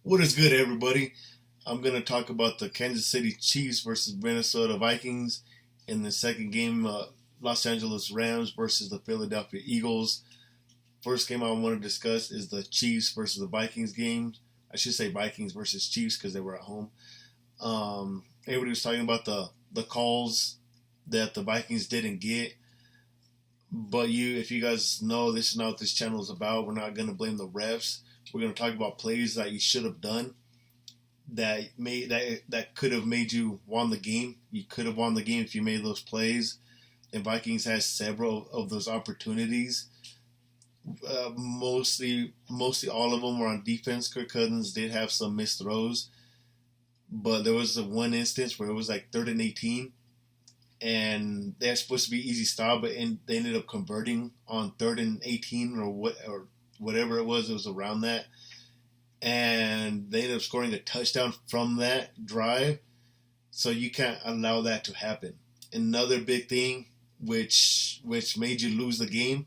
What is good, everybody? I'm going to talk about the Kansas City Chiefs versus Minnesota Vikings in the second game, Los Angeles Rams versus the Philadelphia Eagles. First game I want to discuss is the Chiefs versus the Vikings game. I should say Vikings versus Chiefs because they were at home. Everybody was talking about the calls that the Vikings didn't get. But if you guys know, this is not what this channel is about. We're not going to blame the refs. We're going to talk about plays that you should have done that could have made you won the game. You could have won the game if you made those plays. And Vikings has several of those opportunities. Mostly all of them were on defense. Kirk Cousins did have some missed throws, but there was one instance where it was like 3rd and 18, and they're supposed to be easy stop, but they ended up converting on 3rd and 18 or whatever it was. It was around that, and they ended up scoring a touchdown from that drive. So you can't allow that to happen. Another big thing, which made you lose the game,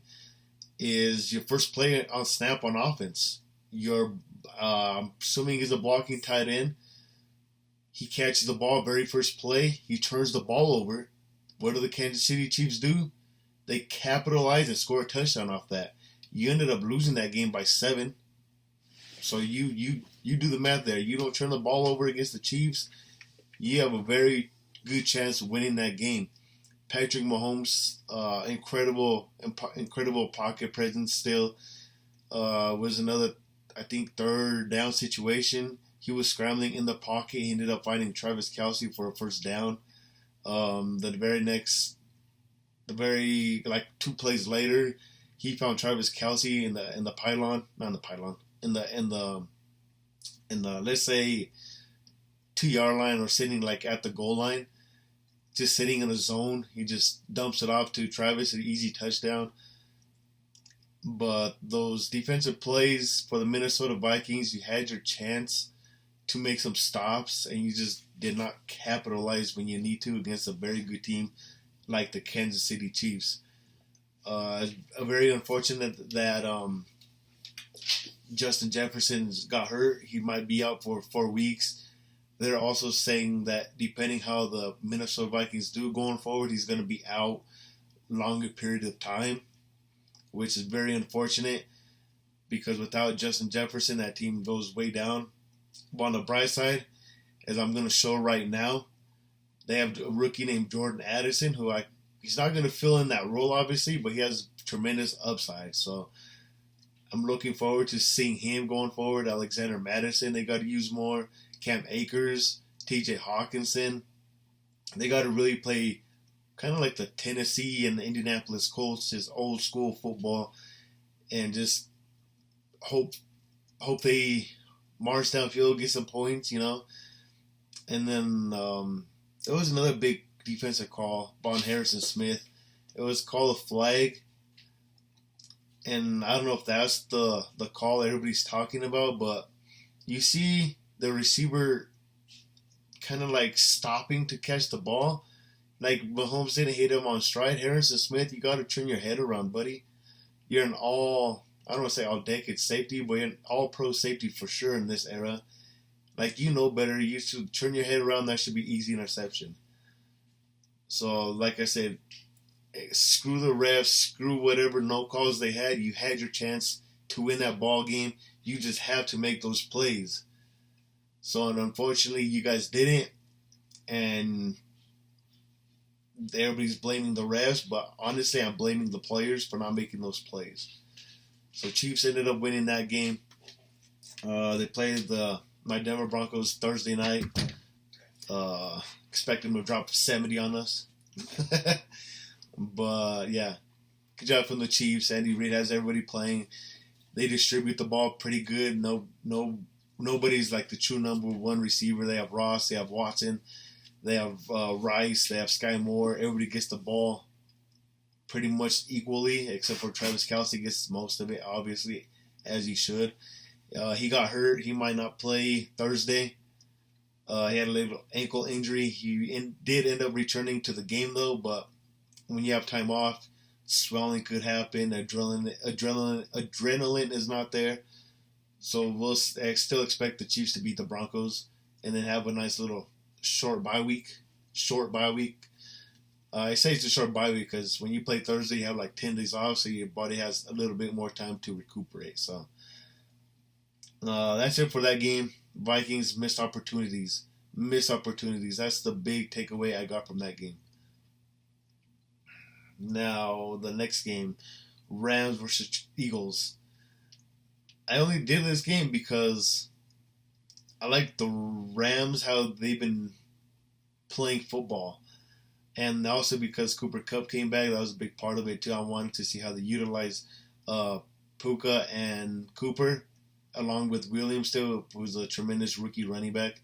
is your first play on snap on offense. Your assuming he's a blocking tight end. He catches the ball very first play. He turns the ball over. What do the Kansas City Chiefs do? They capitalize and score a touchdown off that. You ended up losing that game by 7. So you do the math there. You don't turn the ball over against the Chiefs, you have a very good chance of winning that game. Patrick Mahomes, incredible pocket presence still. Was another, I think, 3rd down situation. He was scrambling in the pocket. He ended up finding Travis Kelce for a first down. The very 2 plays later, he found Travis Kelce in the pylon, not in the pylon, in the let's say 2-yard line, or sitting like at the goal line, just sitting in a zone. He just dumps it off to Travis, an easy touchdown. But those defensive plays for the Minnesota Vikings, you had your chance to make some stops, and you just did not capitalize when you need to against a very good team like the Kansas City Chiefs. Very unfortunate that Justin Jefferson got hurt. He might be out for 4 weeks. They're also saying that depending how the Minnesota Vikings do going forward, he's going to be out longer period of time, which is very unfortunate because without Justin Jefferson, that team goes way down. But on the bright side, as I'm going to show right now, they have a rookie named Jordan Addison, he's not going to fill in that role, obviously, but he has tremendous upside. So I'm looking forward to seeing him going forward. Alexander Madison, they got to use more. Cam Akers, TJ Hawkinson. They got to really play kind of like the Tennessee and the Indianapolis Colts, just old school football, and just hope they march downfield, get some points, And then there was another big defensive call, Von Harrison Smith. It was called a flag, and I don't know if that's the call everybody's talking about, but you see the receiver kind of like stopping to catch the ball. Like Mahomes didn't hit him on stride. Harrison Smith, you got to turn your head around, buddy. You're an I don't want to say all decade safety, but you're an all pro safety for sure in this era. Like, better. You should turn your head around. That should be easy interception. So, like I said, screw the refs, screw whatever no calls they had. You had your chance to win that ball game. You just have to make those plays. So, and unfortunately, you guys didn't. And everybody's blaming the refs, but honestly, I'm blaming the players for not making those plays. So, Chiefs ended up winning that game. They played my Denver Broncos Thursday night. Expect them to drop 70 on us. But, yeah. Good job from the Chiefs. Andy Reid has everybody playing. They distribute the ball pretty good. Nobody's like the true number 1 receiver. They have Ross. They have Watson. They have Rice. They have Sky Moore. Everybody gets the ball pretty much equally, except for Travis Kelce gets most of it, obviously, as he should. He got hurt. He might not play Thursday. He had a little ankle injury. He did end up returning to the game, though, but when you have time off, swelling could happen. Adrenaline is not there. So we'll still expect the Chiefs to beat the Broncos and then have a nice little short bye week. Short bye week. I say it's a short bye week because when you play Thursday, you have like 10 days off, so your body has a little bit more time to recuperate. So that's it for that game. Vikings missed opportunities. Missed opportunities. That's the big takeaway I got from that game. Now, the next game, Rams versus Eagles. I only did this game because I like the Rams, how they've been playing football. And also because Cooper Kupp came back, that was a big part of it too. I wanted to see how they utilize Puka and Cooper, along with Williams still, who was a tremendous rookie running back.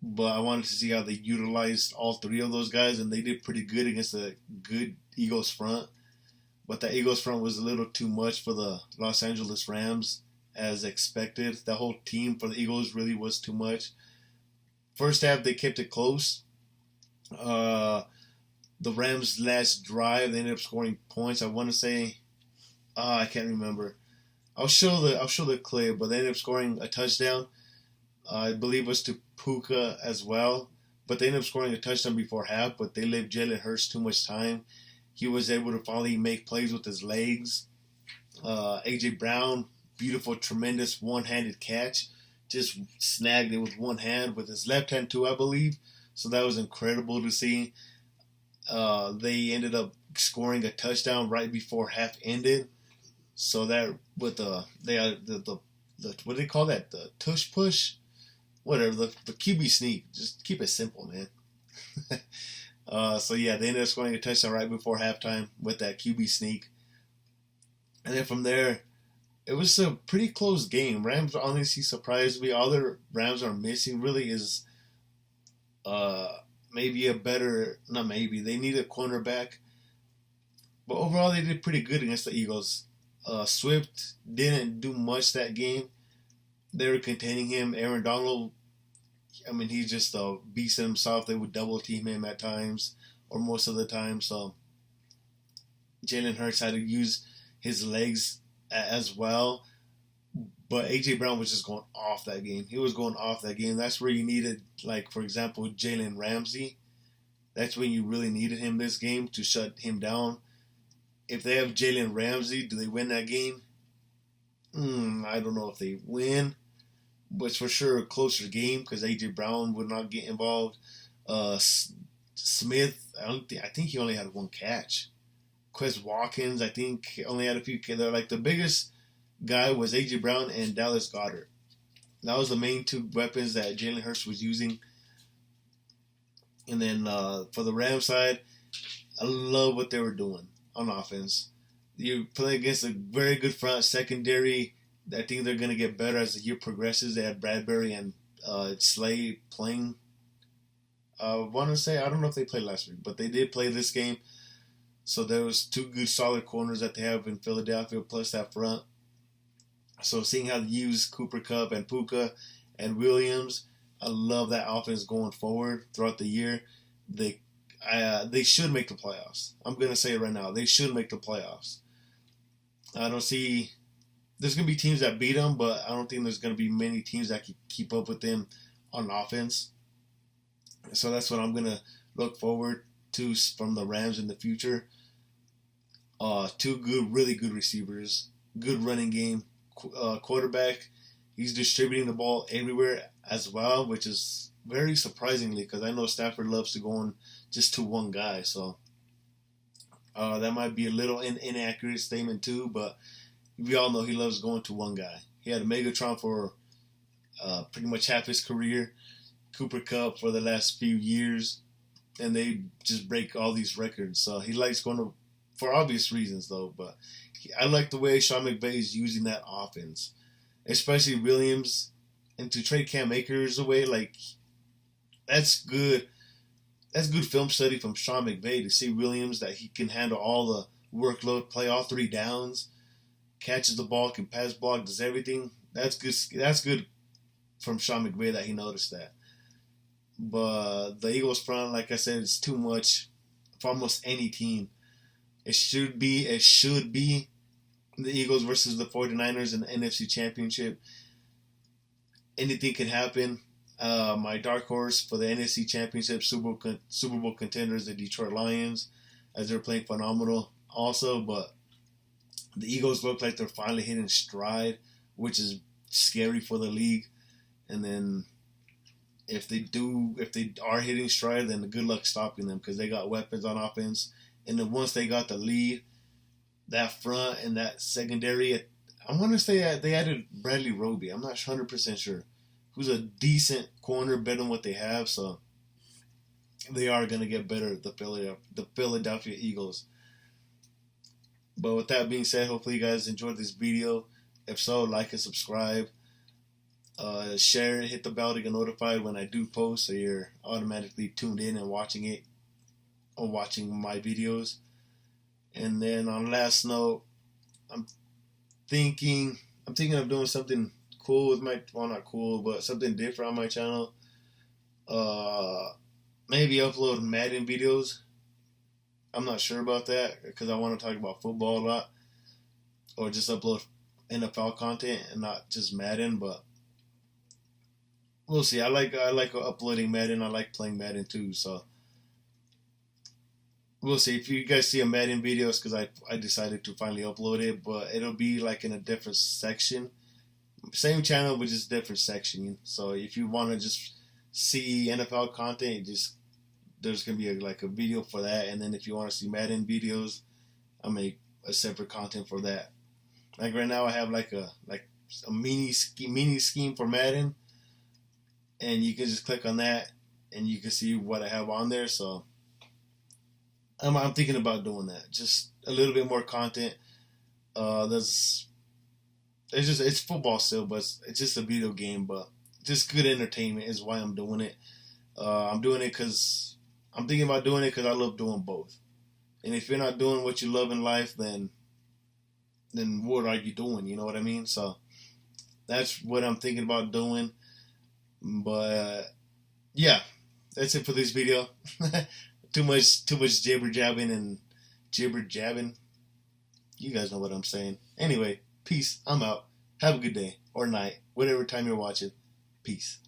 But I wanted to see how they utilized all three of those guys, and they did pretty good against a good Eagles front. But the Eagles front was a little too much for the Los Angeles Rams, as expected. The whole team for the Eagles really was too much. First half, they kept it close. The Rams' last drive, they ended up scoring points. I want to say, I can't remember. I'll show the clip, but they ended up scoring a touchdown. I believe it was to Puka as well, but they ended up scoring a touchdown before half. But they left Jalen Hurts too much time. He was able to finally make plays with his legs. A.J. Brown, beautiful, tremendous one-handed catch. Just snagged it with one hand, with his left hand too, I believe. So that was incredible to see. They ended up scoring a touchdown right before half ended. So that with the what do they call that? The tush push, whatever, the QB sneak. Just keep it simple, man. So yeah, they ended up scoring a touchdown right before halftime with that QB sneak. And then from there, it was a pretty close game. Rams honestly surprised me. All the Rams are missing really is maybe a better, not maybe, they need a cornerback. But overall, they did pretty good against the Eagles. Swift didn't do much that game. They were containing him. Aaron Donald, I mean, he's just a beast in himself. They would double team him at times, or most of the time. So Jalen Hurts had to use his legs as well. But A.J. Brown was just going off that game. He was going off that game. That's where you needed, like, for example, Jalen Ramsey. That's when you really needed him this game to shut him down. If they have Jalen Ramsey, do they win that game? I don't know if they win. But it's for sure a closer game because A.J. Brown would not get involved. Smith, I think he only had one catch. Quez Watkins, I think, only had a few. They're like the biggest guy was A.J. Brown and Dallas Goedert. That was the main two weapons that Jalen Hurts was using. And then for the Rams side, I love what they were doing on offense. You play against a very good front secondary. I think they're going to get better as the year progresses. They had Bradbury and Slay playing. I want to say, I don't know if they played last week, but they did play this game. So there was two good solid corners that they have in Philadelphia, plus that front. So seeing how they use Cooper Kupp and Puka and Williams, I love that offense going forward throughout the year. They should make the playoffs. I'm going to say it right now. They should make the playoffs. I don't see... There's going to be teams that beat them, but I don't think there's going to be many teams that can keep up with them on offense. So that's what I'm going to look forward to from the Rams in the future. Two really good receivers, good running game, quarterback. He's distributing the ball everywhere as well, which is very surprisingly because I know Stafford loves to go on just to one guy. So that might be a little inaccurate statement too, but we all know he loves going to one guy. He had a Megatron for pretty much half his career, Cooper Kupp for the last few years, and they just break all these records. So he likes going to, for obvious reasons though, but I like the way Sean McVay is using that offense, especially Williams, and to trade Cam Akers away, like that's good. That's good film study from Sean McVay to see Williams that he can handle all the workload, play all three downs, catches the ball, can pass block, does everything. That's good. That's good from Sean McVay that he noticed that. But the Eagles front, like I said, it's too much for almost any team. It should be the Eagles versus the 49ers in the NFC Championship. Anything can happen. My dark horse for the NFC Championship Super Bowl contenders, the Detroit Lions, as they're playing phenomenal also. But the Eagles look like they're finally hitting stride, which is scary for the league. And then if they are hitting stride, then good luck stopping them, because they got weapons on offense. And then once they got the lead, that front and that secondary, I want to say that they added Bradley Roby. I'm not 100% sure. Who's a decent corner, better than what they have. So they are going to get better, the Philadelphia Eagles. But with that being said, hopefully you guys enjoyed this video. If so, like and subscribe. Share it, hit the bell to get notified when I do post, so you're automatically tuned in and watching it, or watching my videos. And then on last note, I'm thinking of doing something cool with my, well, not cool, but something different on my channel. Maybe upload Madden videos. I'm not sure about that, because I want to talk about football a lot, or just upload NFL content and not just Madden. But we'll see. I like uploading Madden. I like playing Madden too. So we'll see. If you guys see a Madden video, it's because I decided to finally upload it, but it'll be like in a different section. Same channel, but just different section. So if you want to just see NFL content, there's gonna be a video for that. And then if you want to see Madden videos, I'll make a separate content for that. Like right now, I have like a mini scheme for Madden, and you can just click on that, and you can see what I have on there. So I'm thinking about doing that. Just a little bit more content. It's football still, but it's just a video game. But just good entertainment is why I'm doing it. I'm doing it because I'm thinking about doing it because I love doing both. And if you're not doing what you love in life, then what are you doing? You know what I mean? So that's what I'm thinking about doing. But yeah, that's it for this video. Too much jibber jabbing and jibber jabbing. You guys know what I'm saying. Anyway, peace. I'm out. Have a good day or night, whatever time you're watching. Peace.